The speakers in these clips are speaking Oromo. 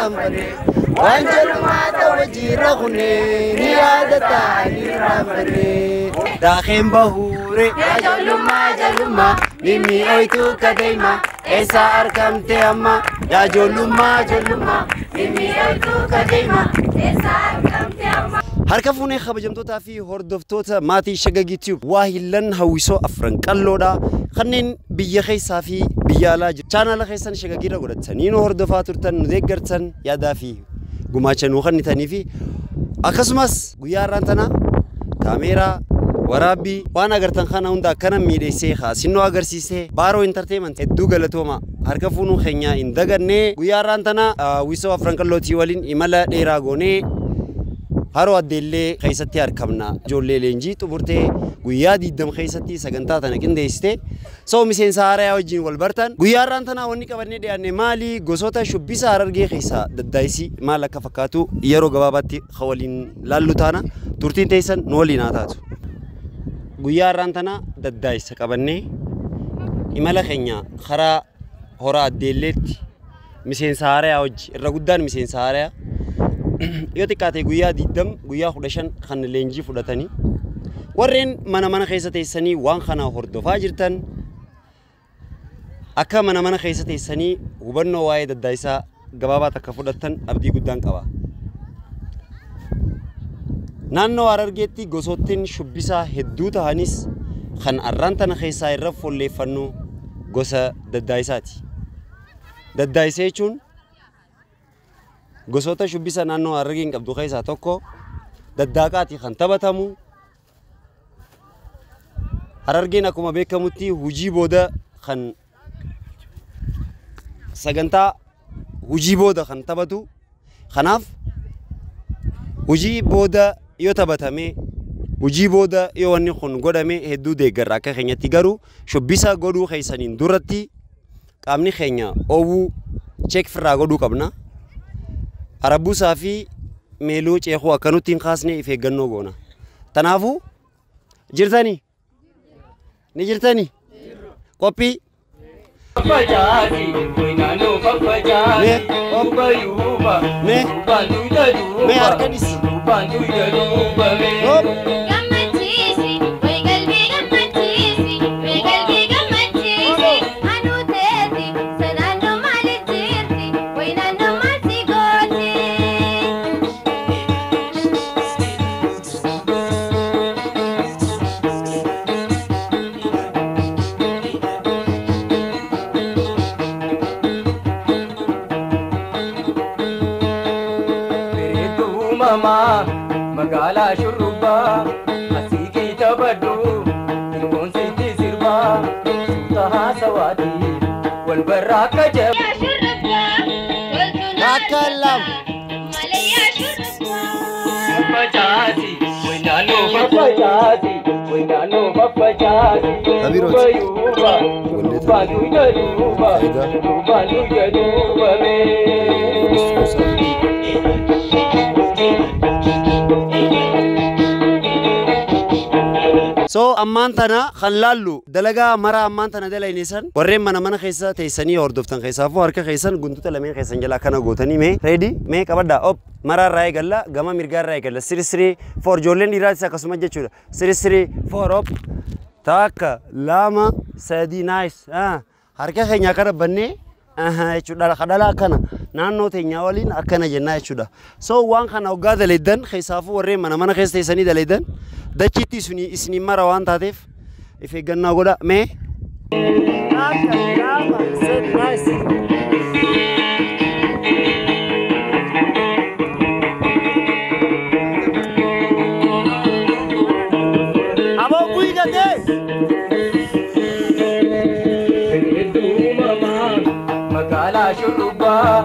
رامبري وانجل ما توجي رغني نيادة رامبري داخل بهوري يا جلما ميمي اويتو كديما إيسا أركمت أما يا جلما ميمي اويتو كديما إيسا أركمت أما هركفوني خبجمتوتا في هردفتوتا ماتي شغاغي تيوب واهلن هويسو افرن قلودا خنين بيا خيسا في بيالا چانل خيسن شغاغي رغدتنين هردفاتورتن ديغرتن يادا في غماچنو خنيتني في اكسمس غيارانتنا كاميرا ورابي وانا غرتن خانا هوندا كان ميديسي خاسينو اغرسيسه بارو انترتينمنت ادو غلطوما هركفونو خنيا اندغني غيارانتنا ويسو افرن قلوتي ولين ايمالا ديراغوني هارو أدلة خيستي أركبنا جولة لينجي تبورتي غيادي دم خيستي سجنتا تناكين ديستي سو مسين سارة وجين والبرتن غياران تنا وني كبرني ديانة مالي غوسوتا شوبي ساررجي خيسا ددايسي مالك فكاتو يرو غباباتي خوالين لالوتانا تورتين تيسن نولينا تاتو غياران تنا ددايس كبرني إمالا خنيا خرا هورا أدلة مسين سارة وج الرغدان مسين سارة يوتي كاتي غويا ديدم غويا خدشان خن لينجي فدتاني ورين مانا خيسة سني وان خنا هردو فاجرتن أكا مانا خيسة سني وبنو وايد الدايسا غبابا تكفدتن أبدي قدان قبا نانو أررجيتي غوسوتين شبسا هدو تهانيس خن أرانتنا خيسة الرف اللي فنو غوسا ددايساتي ددايسيچون غوسوتا شبيسا نانو أرجين قبضو خيسا توكو دداقاتي خان تبتامو أرجين أكما بيكاموتي هجي بودا خان سجنتا هجي بودا خان تبتو خناف هجي بودا يو تبتامي هجي بودا يو واني خون غودامي هدو دي غراكا خينيا تيغارو شبيسا غودو خيسانين دورتي قامني خينيا أوو تشيك فرا غودو قبنا Arabu safi melu cehu akanu tin khasne ife ganno gona tanafu jirtani ni jirtani kopi fajati koinano fajati obayuba me bandu jadu me arkanis bandu jadu me magala shurba asiki tabadu ilmun siti sirba taha sawadi wal baraka jab ya shurba takallam malaya shurba fajati winano fajati bayuba balu jaduba me So amantana khalallu dalaga mara amantana dalay nisan warreen mana khaysa taysani hordoftan khaysa fu harka khaysan guntuta lamin khaysan jala kana gotani me ready me kabada op mara ray galla gama mirgar ray galla siri for jolen dirasa kasuma jechuda siri for op taka lama sadi nice harka khanya kana banne jechuda khadala kana nanno teenya walin akana jenna jechuda so wan kana ogada ledan khaysa fu warreen mana khaysa taysani dalaydan دكتي سني مرة وان تعرف في جنة ولا ما أبو بوي كده مقالة شربا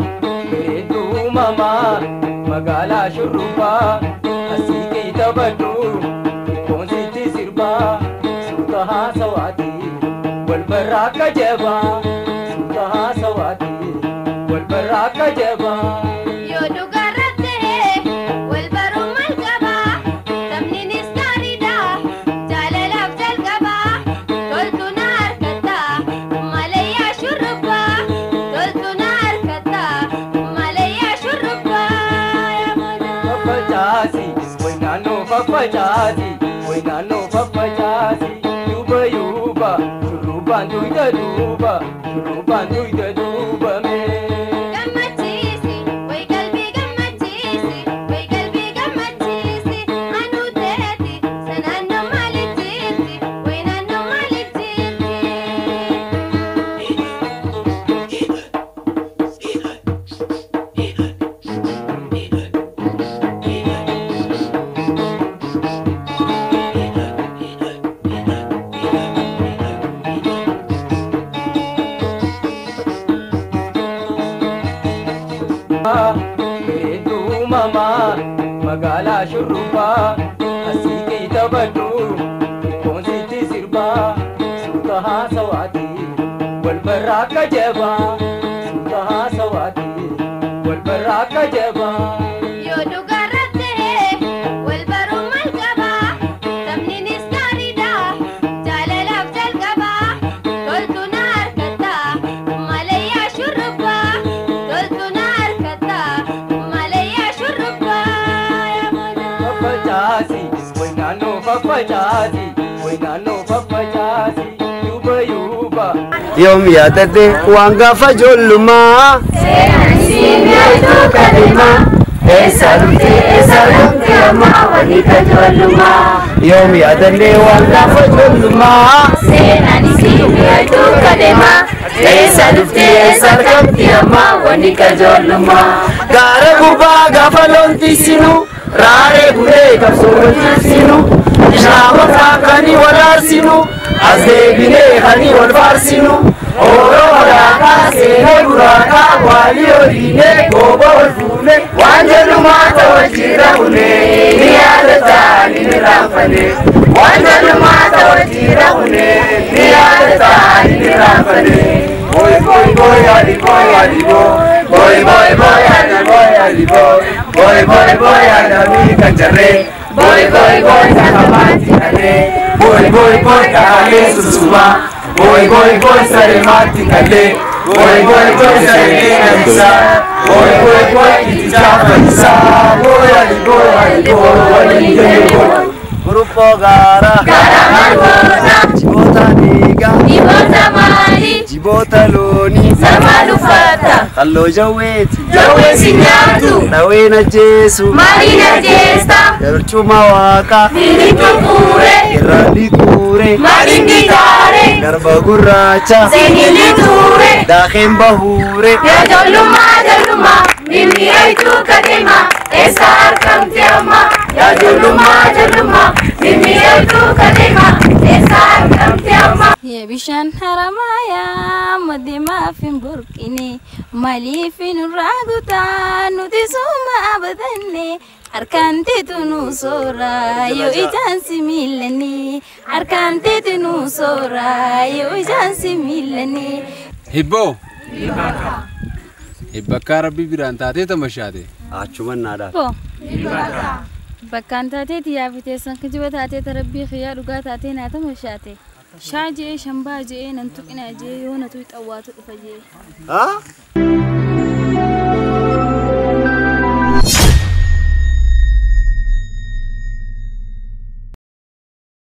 بريدو ماما مقالة شربا أسيكي تبدو سوتها سواتي والبراكة جبا سوتها سواتي والبراكة جبا يودو قربته والبرو ملقبا تمني نستاريدا جال الأفجل قبا قلت نار كتا ماليا شربا قلت نار كتا ماليا شربا no papachati, wena no papachati. Yuba yuba, shuruban duida duba, shuruban duida duba me. Gammatisi, way qalbi gammatisi, way qalbi gammatisi. Anu teeti, sananno malititi, way nanno malititi. Bereedu mama magaalaa shurrubbaa asii keeyta badhu koonsitti sirbaa suuta haasawaati wal barraa akka jabaa suuta haasawaati wal barraa akka jabaa. Yoo dhugaarratti wal baruun maal qabaa? Sabniinis gaariidha, jaalalaaf jalqabaa. Toltu na harkataa, malayyaa shurrubbaa. Toltu na harkataa, malayyaa shurrubbaa. Papachasi, wena no papachasi, wena no papachasi. Yuba yuba. Yoom yaadadde waan gaafa ijoollummaa Seenaan isiin beektuu kadeemaa. Eessa dhufte ammaa walii kajoollumaa. yoom yaadadde waan gaafa ijoollummaa Seenaan isiin beektuu kadeemaa. Eessa dhufte ammaa walii kajoollumaa. gaara gubbaa gaafa loon tiksinu raaree guree qabsoo wal tiksinu shaama kaakanii wal aarsinu as deebinee kanii wal faarsinu oromoodhaa kaasee buraakaa waalii oliinee gooba wal fuune waan jallumaa ta'u jira hunee ni yaadataa ni raanfane waan jallumaa ta'u jira hunee ni yaadataa ni raanfane. Boy boy boy ali boy ali boy boy boy ali boy ali boy boy ali mi kanjare boy boy sakamati kale boy kale susuma boy saremati kale boy saremisa boy ichafisa boy ali boy Grupo gara Margoota, Jibota diga Dhiboota maali? Jibota loni Sarmaan uffata, Kallo jawweeti jawweessi nyaatu, Daween ajjeesu maaliin ajjeesta? Galchuma waaqa Filiitu kuure, Irraalli kuure maaliin gitaare? Garba gurraacha Seenilli tuure, Daakeen bahuure yaa jollummaa, mimmi eeytuu kadeemaa. Eessa argamte amma? Yaa jollummaa, mimmi eeytuu kadeemaa. Eessa argamte amma? Bishaan haramayaa madeemaaf hin burqine maaliif nurraa guutaa nuti suma abadanne harkaan teetu nu soora yoo ijaan si miillanne harkaan teetu nu soora yoo ijaan si miillanne. Hibbo Hibbakkaa rabbii biraan taatee tamashaate. Achuman naadhaa Bo bakkaan taatee tiyaafitee san kijiba taatee tarabbii khiyyaa dhugaa taatee naa tamashaate. Shaa jee shambaa jee nan tuqinaa jee yoo na tuyi xawwaatu dhufa jee. Haa?